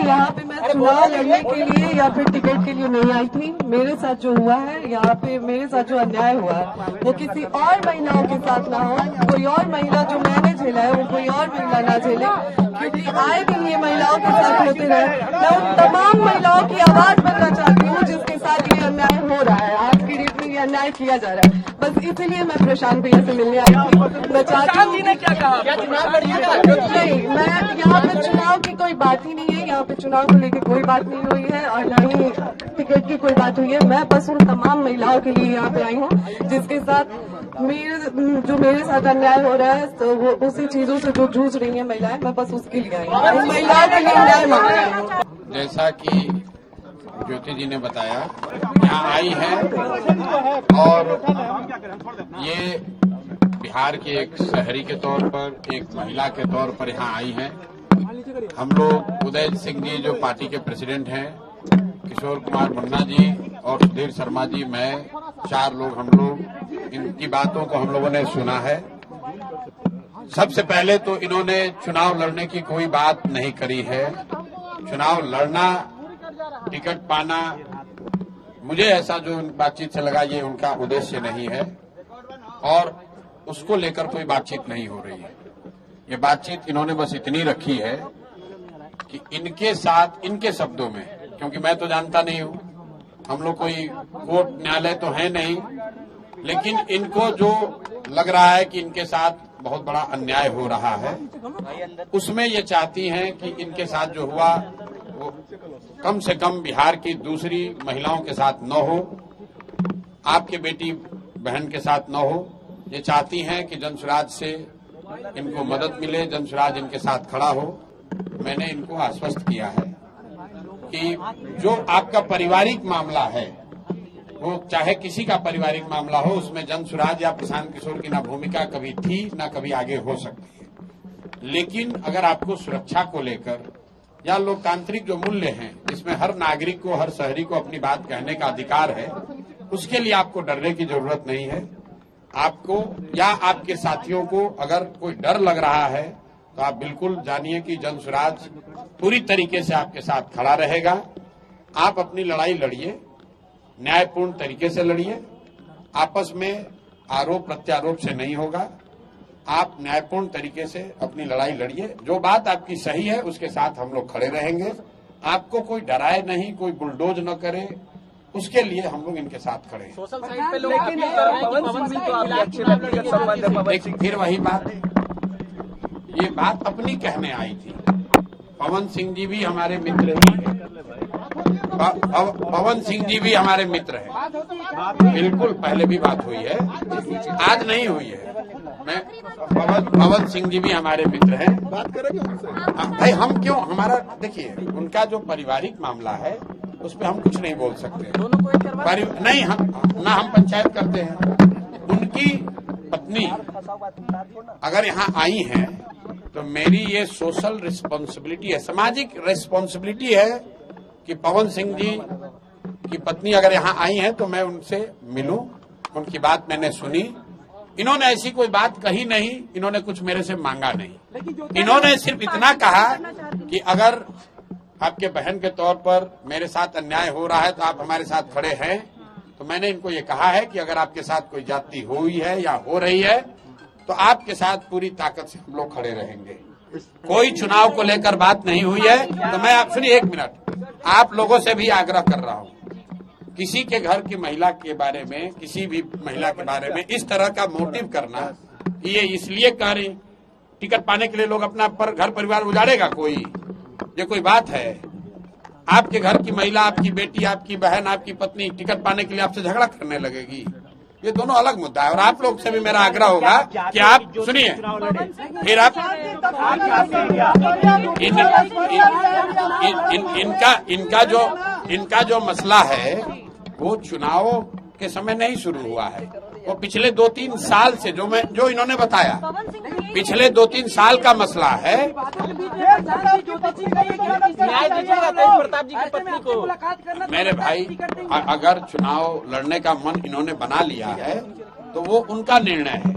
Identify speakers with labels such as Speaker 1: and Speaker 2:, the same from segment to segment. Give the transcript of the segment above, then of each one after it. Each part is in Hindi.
Speaker 1: यहाँ पे मैं चुनाव लड़ने के लिए या फिर टिकट के लिए नहीं आई थी। मेरे साथ जो हुआ है यहाँ पे, मेरे साथ जो अन्याय हुआ है वो किसी और महिलाओं के साथ ना हो। कोई और महिला जो मैंने झेला है वो कोई और महिला ना झेले, क्योंकि आए दिन ये महिलाओं के साथ होते रहे। मैं उन तमाम महिलाओं की आवाज बनना चाहती हूँ जिसके साथ ये अन्याय हो रहा है, आज की डेट में ये अन्याय किया जा रहा है। बस इसीलिए मैं प्रशांत भैया से मिलने आई थी। मैं चाहती हूँ नहीं, मैं यहाँ पे चुनाव की कोई बात ही नहीं है, यहाँ पे चुनाव को लेकर कोई बात नहीं हुई है और न ही टिकट की कोई बात हुई है। मैं बस उन तमाम महिलाओं के लिए यहाँ पे आई हूँ जिसके साथ मेरे साथ अन्याय हो रहा है, तो वो उसी चीजों से जो जूझ रही है महिलाएं, मैं बस उसके लिए आई हूँ, महिलाओं के लिए न्याय मांग रही हूँ।
Speaker 2: जैसा कि ज्योति जी ने बताया, यहाँ आई है और ये बिहार के एक शहरी के तौर पर, एक महिला के तौर पर यहाँ आई हैं। हम लोग उदय सिंह जी जो पार्टी के प्रेसिडेंट हैं, किशोर कुमार मुन्ना जी और सुधीर शर्मा जी, मैं 4 लोग, हम लोग इनकी बातों को हम लोगों ने सुना है। सबसे पहले तो इन्होंने चुनाव लड़ने की कोई बात नहीं करी है। चुनाव लड़ना, टिकट पाना, मुझे ऐसा जो बातचीत से लगा ये उनका उद्देश्य नहीं है और उसको लेकर कोई बातचीत नहीं हो रही है। ये बातचीत इन्होंने बस इतनी रखी है कि इनके साथ, इनके शब्दों में, क्योंकि मैं तो जानता नहीं हूं, हम लोग कोई कोर्ट न्यायालय तो है नहीं, लेकिन इनको जो लग रहा है कि इनके साथ बहुत बड़ा अन्याय हो रहा है, उसमें ये चाहती हैं कि इनके साथ जो हुआ वो कम से कम बिहार की दूसरी महिलाओं के साथ न हो, आपके बेटी बहन के साथ न हो। ये चाहती हैं कि जनसुराज से इनको मदद मिले, जनसुराज इनके साथ खड़ा हो। मैंने इनको आश्वस्त किया है कि जो आपका पारिवारिक मामला है, वो चाहे किसी का पारिवारिक मामला हो, उसमें जनसुराज या प्रशांत किशोर की ना भूमिका कभी थी ना कभी आगे हो सकती है। लेकिन अगर आपको सुरक्षा को लेकर या लोकतांत्रिक जो मूल्य हैं, जिसमें हर नागरिक को, हर शहरी को अपनी बात कहने का अधिकार है, उसके लिए आपको डरने की जरूरत नहीं है। आपको या आपके साथियों को अगर कोई डर लग रहा है तो आप बिल्कुल जानिए कि जनसुराज पूरी तरीके से आपके साथ खड़ा रहेगा। आप अपनी लड़ाई लड़िए, न्यायपूर्ण तरीके से लड़िए, आपस में आरोप प्रत्यारोप से नहीं होगा। आप न्यायपूर्ण तरीके से अपनी लड़ाई लड़िए, जो बात आपकी सही है उसके साथ हम लोग खड़े रहेंगे। आपको कोई डराए नहीं, कोई बुलडोज न करे, उसके लिए हम लोग इनके साथ खड़े हैं।
Speaker 3: सोशल साइट पे लोग पवन सिंह तो आपके अच्छे व्यक्तिगत संबंध है।
Speaker 2: लेकिन फिर वही बात, ये बात अपनी कहने आई थी। पवन सिंह जी भी हमारे मित्र ही हैं, पवन सिंह जी भी हमारे मित्र हैं। बिल्कुल पहले भी बात हुई है, आज नहीं हुई है। मैं पवन सिंह जी भी हमारे मित्र हैं।
Speaker 3: बात करेंगे उनसे।
Speaker 2: भाई हम क्यों, हमारा देखिए, उनका जो पारिवारिक मामला है उस पर हम कुछ नहीं बोल सकते। नहीं, हम पंचायत करते हैं। उनकी पत्नी अगर यहाँ आई हैं तो मेरी ये सोशल रिस्पॉन्सिबिलिटी है, सामाजिक रिस्पॉन्सिबिलिटी है कि पवन सिंह जी की पत्नी अगर यहाँ आई हैं तो मैं उनसे मिलूं। उनकी बात मैंने सुनी। इन्होंने ऐसी कोई बात कही नहीं, इन्होंने कुछ मेरे से मांगा नहीं। इन्होंने सिर्फ इतना कहा कि अगर आपके बहन के तौर पर मेरे साथ अन्याय हो रहा है तो आप हमारे साथ खड़े हैं। तो मैंने इनको ये कहा है कि अगर आपके साथ कोई जाति हुई है या हो रही है तो आपके साथ पूरी ताकत से हम लोग खड़े रहेंगे। कोई चुनाव को लेकर बात नहीं हुई है। तो मैं आप सुनिए, 1 मिनट, आप लोगों से भी आग्रह कर रहा हूँ, किसी के घर की महिला के बारे में, किसी भी महिला के बारे में इस तरह का मोटिव करना कि ये इसलिए कह रही टिकट पाने के लिए लोग अपना घर परिवार उजाड़ेगा, ये कोई बात है? आपके घर की महिला, आपकी बेटी, आपकी बहन, आपकी पत्नी टिकट पाने के लिए आपसे झगड़ा करने लगेगी? ये दोनों अलग मुद्दा है। और आप लोग से भी मेरा आग्रह होगा कि आप सुनिए, फिर आप इनका जो मसला है वो चुनाव के समय नहीं शुरू हुआ है, वो पिछले 2-3 साल से जो इन्होंने बताया, पिछले 2-3 साल का मसला है।
Speaker 3: प्रताप जी की पत्नी को,
Speaker 2: मेरे भाई, अगर चुनाव लड़ने का मन इन्होंने बना लिया है तो वो उनका निर्णय है,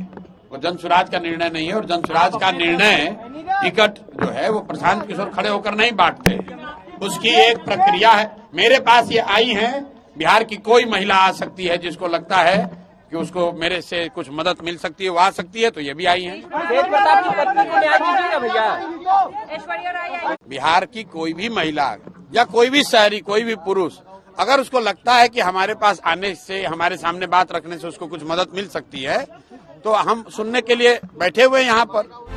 Speaker 2: वो जनसुराज का निर्णय नहीं है। और जनसुराज का निर्णय टिकट जो है वो प्रशांत किशोर खड़े होकर नहीं बांटते हैं, उसकी एक प्रक्रिया है। मेरे पास ये आई हैं, बिहार की कोई महिला आ सकती है जिसको लगता है कि उसको मेरे से कुछ मदद मिल सकती है, वो आ सकती है, तो ये भी आई हैं।
Speaker 3: तेज प्रताप की पत्नी को न्याय दीजिए ना भैया।
Speaker 2: बिहार की कोई भी महिला या कोई भी शहरी, कोई भी पुरुष अगर उसको लगता है कि हमारे पास आने से, हमारे सामने बात रखने से उसको कुछ मदद मिल सकती है, तो हम सुनने के लिए बैठे हुए हैं यहाँ पर।